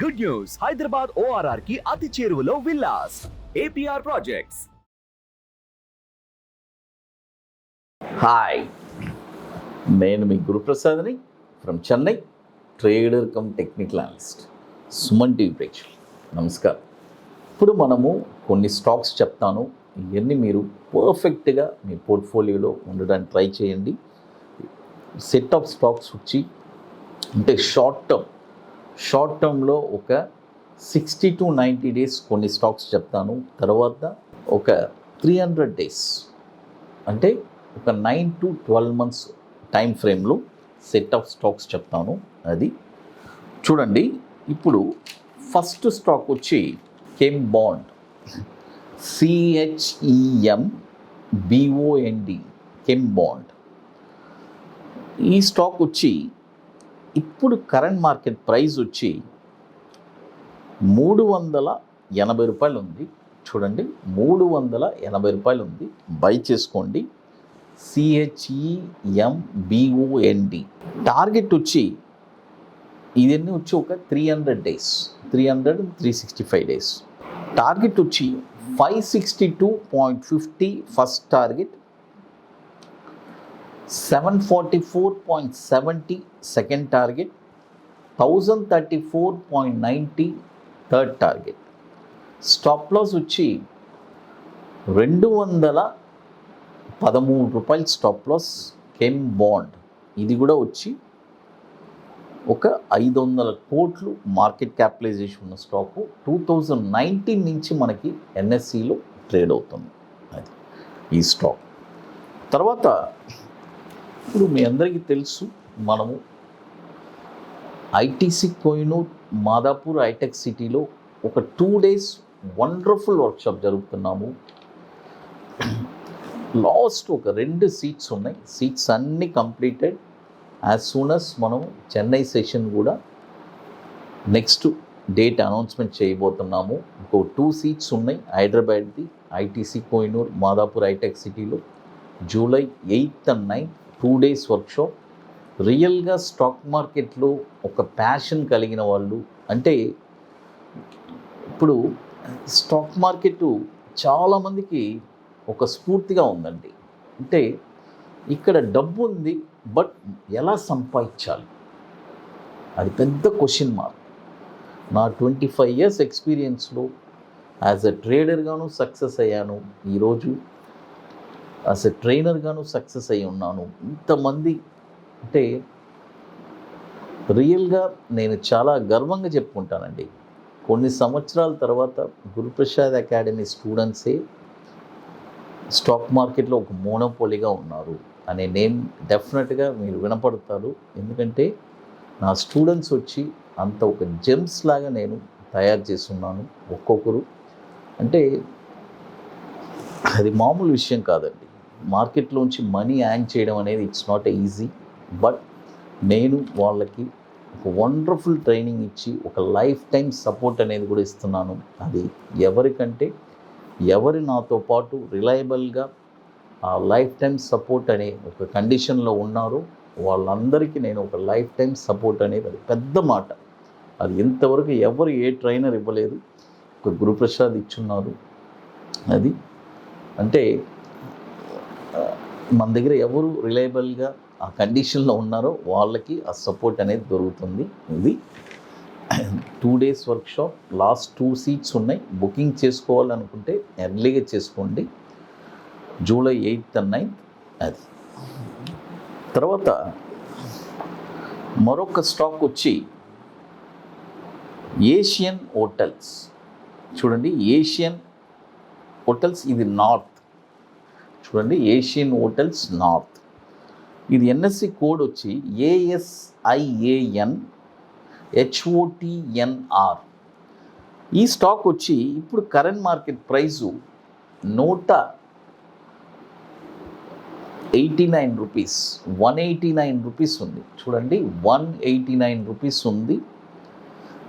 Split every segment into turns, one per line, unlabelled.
Good news, Hyderabad ORR కి అతి చేరువలో విల్లాస్ APR ప్రాజెక్ట్స్.
హాయ్, నేను మీ గురుప్రసాద్ని from Chennai, trader cum technical analyst. Suman TV ప్రేక్షకులు నమస్కారం. ఇప్పుడు మనము కొన్ని స్టాక్స్ చెప్తాను, ఇవన్నీ మీరు పర్ఫెక్ట్గా మీ పోర్ట్ఫోలియోలో ఉండడానికి ట్రై చేయండి. సెట్ ఆఫ్ స్టాక్స్ వచ్చి అంటే షార్ట్ టర్మ్లో ఒక 60 to 90 days కొన్ని స్టాక్స్ చెప్తాను. తర్వాత ఒక 300 days అంటే ఒక 9 to 12 months టైం ఫ్రేమ్లో సెట్ ఆఫ్ స్టాక్స్ చెప్తాను. అది చూడండి. ఇప్పుడు ఫస్ట్ స్టాక్ వచ్చి కెమ్ బాండ్, CHEMBOND, కెమ్ బాండ్. ఈ స్టాక్ వచ్చి ఇప్పుడు కరెంట్ మార్కెట్ ప్రైస్ వచ్చి 380 రూపాయలు ఉంది. చూడండి, 380 రూపాయలు ఉంది. బై చేసుకోండి. CHEMBOND. టార్గెట్ వచ్చి ఇదన్నీ వచ్చి ఒక 300 days, 365 days. టార్గెట్ వచ్చి 562.50 first target, 744.70 second target, 1034.90 third target. Stop loss వచ్చి 213 రూపాయలు స్టాప్ లాస్. కెమ్ బాండ్ ఇది కూడా వచ్చి ఒక 500 కోట్లు మార్కెట్ క్యాపిటలైజేషన్ ఉన్న స్టాకు. 2019 నుంచి మనకి NSEలో ట్రేడ్ అవుతుంది అది ఈ స్టాక్. తర్వాత ఇప్పుడు మీ అందరికీ తెలుసు, మనము ITC కోహినూర్, మాదాపూర్ హైటెక్ సిటీలో ఒక 2 days వండర్ఫుల్ వర్క్షాప్ జరుపుతున్నాము. లాస్ట్ ఒక 2 సీట్స్ ఉన్నాయి. సీట్స్ అన్నీ కంప్లీటెడ్. యాజ్ సూన్ అస్ మనం చెన్నై సెషన్ కూడా నెక్స్ట్ డేట్ అనౌన్స్మెంట్ చేయబోతున్నాము. ఇంకో 2 సీట్స్ ఉన్నాయి హైదరాబాద్ది, ITC కోహినూర్, మాదాపూర్ హైటెక్ సిటీలో. July 8th and 9th 2 days workshop. రియల్గా స్టాక్ మార్కెట్లో ఒక ప్యాషన్ కలిగిన వాళ్ళు, అంటే ఇప్పుడు స్టాక్ మార్కెట్ చాలామందికి ఒక స్ఫూర్తిగా ఉందండి. అంటే ఇక్కడ డబ్బు ఉంది, బట్ ఎలా సంపాదించాలి అది పెద్ద క్వశ్చన్ మార్క్. నా 25 years ఎక్స్పీరియన్స్లో యాజ్ ఎ ట్రేడర్గాను సక్సెస్ అయ్యాను, ఈరోజు యాజ్ ఎ ట్రైనర్గాను సక్సెస్ అయ్యి ఉన్నాను. ఇంతమంది అంటే రియల్గా నేను చాలా గర్వంగా చెప్పుకుంటానండి. కొన్ని సంవత్సరాల తర్వాత గురుప్రసాద్ అకాడమీ స్టూడెంట్సే స్టాక్ మార్కెట్లో ఒక మోనోపోలీగా ఉన్నారు అనే నేమ్ డెఫినెట్గా మీరు వినపడతారు. ఎందుకంటే నా స్టూడెంట్స్ వచ్చి అంత ఒక జెమ్స్ లాగా నేను తయారు చేస్తున్నాను. ఒక్కొక్కరు అంటే అది మామూలు విషయం కాదండి. మార్కెట్లోంచి మనీ యాన్ చేయడం అనేది ఇట్స్ నాట్ ఈజీ. బట్ నేను వాళ్ళకి ఒక వండర్ఫుల్ ట్రైనింగ్ ఇచ్చి ఒక లైఫ్ టైం సపోర్ట్ అనేది కూడా ఇస్తున్నాను. అది ఎవరికంటే ఎవరు నాతో పాటు రిలయబుల్గా ఆ లైఫ్ టైం సపోర్ట్ అనే ఒక కండిషన్లో ఉన్నారో వాళ్ళందరికీ నేను ఒక లైఫ్ టైం సపోర్ట్ అనేది, అది పెద్ద మాట. అది ఇంతవరకు ఎవరు ఏ ట్రైనర్ ఇవ్వలేదు, ఒక గురుప్రసాద్ ఇచ్చున్నారు. అది అంటే మన దగ్గర ఎవరు రిలయబుల్గా ఆ కండిషన్లో ఉన్నారో వాళ్ళకి ఆ సపోర్ట్ అనేది దొరుకుతుంది. ఇది 2 days వర్క్షాప్. లాస్ట్ 2 seats ఉన్నాయి. బుకింగ్ చేసుకోవాలనుకుంటే ఎర్లీగా చేసుకోండి. July 8th and 9th అది. తర్వాత మరొక స్టాక్ వచ్చి ఏషియన్ హోటల్స్. చూడండి, ఏషియన్ హోటల్స్ ఇది నార్త్. చూడండి, ఏషియన్ హోటల్స్ నార్త్. ఇది NSE కోడ్ వచ్చి ASIAN HOTNR. ఈ స్టాక్ వచ్చి ఇప్పుడు current market price 189 rupees, 189 rupees ఉంది. చూడండి, 189 రూపీస్ ఉంది.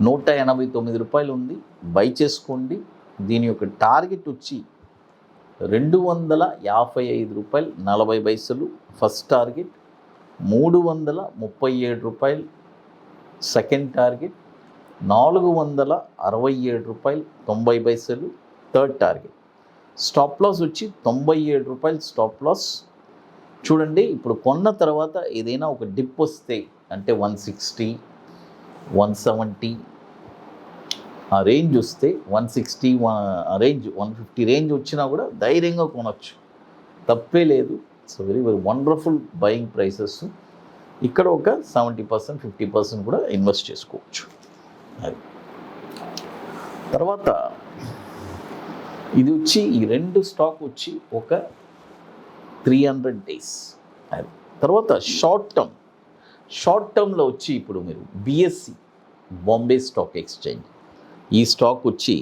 189 రూపాయలు ఉంది. బై చేసుకోండి. దీని యొక్క టార్గెట్ వచ్చి 255 రూపాయలు 40 పైసలు ఫస్ట్ టార్గెట్, 337 రూపాయలు సెకండ్ టార్గెట్, రూపాయలు థర్డ్ టార్గెట్. స్టాప్ లాస్ వచ్చి రూపాయలు స్టాప్ లాస్. చూడండి, ఇప్పుడు కొన్న తర్వాత ఏదైనా ఒక డిప్ వస్తే అంటే 160, 170 ఆ రేంజ్ వస్తే, 160 ఆ రేంజ్, 150 రేంజ్ వచ్చినా కూడా ధైర్యంగా కొనవచ్చు, తప్పే లేదు. It's very very wonderful buying prices. ఇక్కడ ఒక 70%, 50% కూడా ఇన్వెస్ట్ చేసుకోవచ్చు. అది తర్వాత ఇది వచ్చి ఈ రెండు స్టాక్ వచ్చి ఒక 300 డేస్. అది తర్వాత షార్ట్ టర్మ్లో వచ్చి ఇప్పుడు మీరు బిఎస్సి, బాంబే స్టాక్ ఎక్స్చేంజ్, ఈ స్టాక్ వచ్చి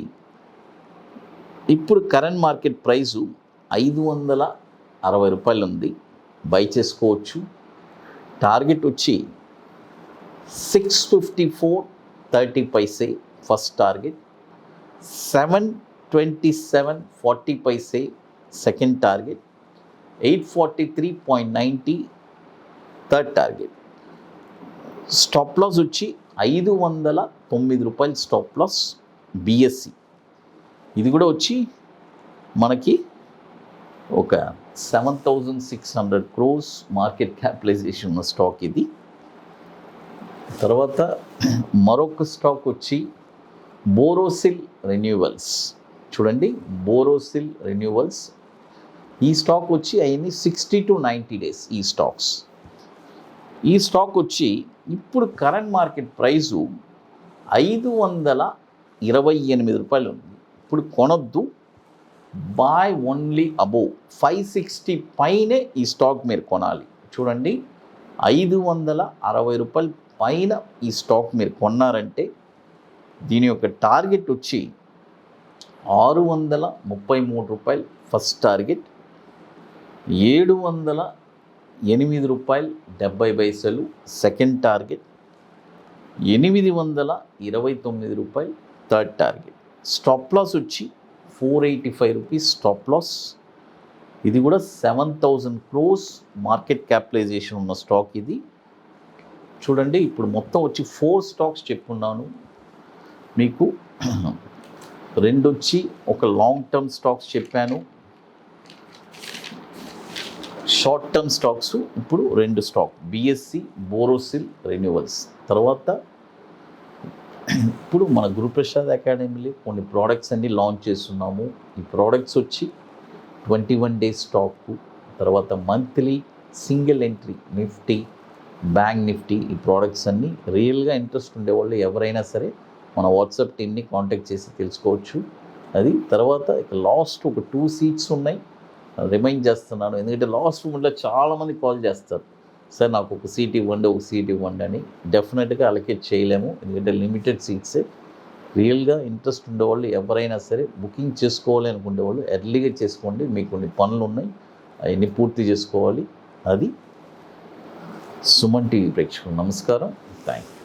ఇప్పుడు కరెంట్ మార్కెట్ ప్రైసు 560 రూపాయలు ఉంది, బై చేసుకోవచ్చు. టార్గెట్ వచ్చి 654.30 paise first target, 727.40 paise second target, 843.90 third target. Stop loss వచ్చి 509 రూపాయలు స్టాప్ లాస్ బిఎస్సి. ఇది కూడా వచ్చి మనకి ఒక 7,600 crores మార్కెట్ క్యాపిటలైజేషన్ ఉన్న స్టాక్ ఇది. తర్వాత మరొక స్టాక్ వచ్చి బోరోసిల్ రెన్యూవల్స్. చూడండి, బోరోసిల్ రెన్యూవల్స్, ఈ స్టాక్ వచ్చి అయింది 60 to 90 డేస్. ఈ స్టాక్ వచ్చి ఇప్పుడు కరెంట్ మార్కెట్ ప్రైసు 528 రూపాయలు ఉంది. ఇప్పుడు కొనొద్దు, బాయ్ ఓన్లీ అబోవ్ 560 పైనే ఈ స్టాక్ మీరు కొనాలి. చూడండి, 560 రూపాయల పైన ఈ స్టాక్ మీరు కొన్నారంటే దీని యొక్క టార్గెట్ వచ్చి 633 రూపాయలు ఫస్ట్ టార్గెట్, 708 రూపాయలు 70 పైసలు సెకండ్ టార్గెట్, 829 రూపాయలు థర్డ్ టార్గెట్. స్టాప్ లాస్ వచ్చి 485 రూపీస్ స్టాప్ లాస్. ఇది కూడా 7,000 crores మార్కెట్ క్యాపిటలైజేషన్ ఉన్న స్టాక్ ఇది. చూడండి, ఇప్పుడు మొత్తం వచ్చి 4 స్టాక్స్ చెప్పున్నాను మీకు. 2 వచ్చి ఒక లాంగ్ టర్మ్ స్టాక్స్ చెప్పాను, షార్ట్ టర్మ్ స్టాక్స్ ఇప్పుడు 2 స్టాక్, బిఎస్సి, బోరోసిల్ రెన్యూవల్స్. తర్వాత ఇప్పుడు మన గురుప్రసాద్ అకాడమీలో కొన్ని ప్రోడక్ట్స్ అన్ని లాంచ్ చేస్తున్నాము. ఈ ప్రోడక్ట్స్ వచ్చి 21 డేస్ స్టాకు, తర్వాత monthly single entry Nifty, bank Nifty, ఈ ప్రోడక్ట్స్ అన్నీ రియల్గా ఇంట్రెస్ట్ ఉండేవాళ్ళు ఎవరైనా సరే మన వాట్సాప్ టీమ్ని కాంటాక్ట్ చేసి తెలుసుకోవచ్చు. అది తర్వాత ఇక లాస్ట్ ఒక 2 సీట్స్ ఉన్నాయి, రిమైండ్ చేస్తున్నాను. ఎందుకంటే లాస్ట్ మూమెంట్లో చాలామంది కాల్ చేస్తారు, సార్ నాకు ఒక సీట్ ఇవ్వండి అని. డెఫినెట్గా అలొకేట్ చేయలేము, ఎందుకంటే లిమిటెడ్ సీట్సే. రియల్గా ఇంట్రెస్ట్ ఉండేవాళ్ళు ఎవరైనా సరే బుకింగ్ చేసుకోవాలి అనుకునేవాళ్ళు ఎర్లీగా చేసుకోండి. మీకు కొన్ని పనులు ఉన్నాయి, అవన్నీ పూర్తి చేసుకోవాలి. అది సుమన్ టీవీ ప్రేక్షకులు నమస్కారం, థ్యాంక్ యూ.